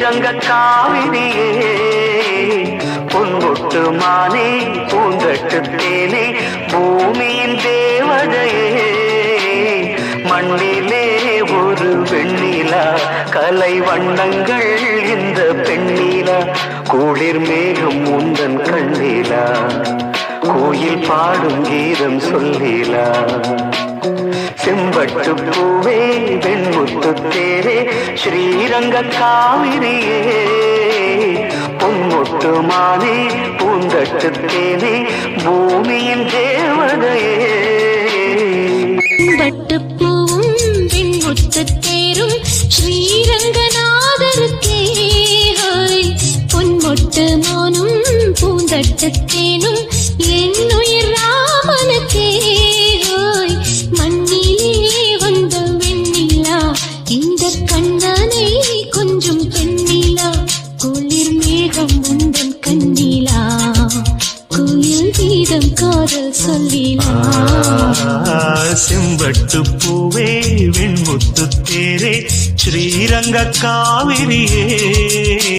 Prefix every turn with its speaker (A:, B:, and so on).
A: ஸ்ரீரங்க காவிரியே பொன்முட்டு மானே பூந்தட்டு தேனே பூமியின் தேவதையே மண்ணிலே ஒரு வெண்ணிலா கலை வண்ணங்கள் இந்த பெண்ணிலா குளிர் மேகம் உந்தன் கண்ணிலா கோயில் பாடும் கீதம் சொல்லிலா செம்பட்டு பூவே வெண்முத்து தேரே ஸ்ரீரங்க காவிரியே பொன்முட்டு மானே பூந்தட்டு தேனே பூமியின் தேவதையே
B: பட்டுப்பூவும் வெண்முத்து தேரும் ஸ்ரீரங்கநாதருக்கே பொன்முட்டு மானும் பூந்தட்டு தேனும் என்னுயிர் ராமனுக்கே மண்ணிலே வந்த வெண்ணிலா இந்த கண்ணனை கொஞ்சம் பெண்ணிலா குளிர் மேகம் உந்தன் கண்ணிலா கோயில் கீதம் காதல் சொல்லிலா
A: செம்பட்டு பூவே வெண்முத்து தேரே ஸ்ரீரங்க காவிரியே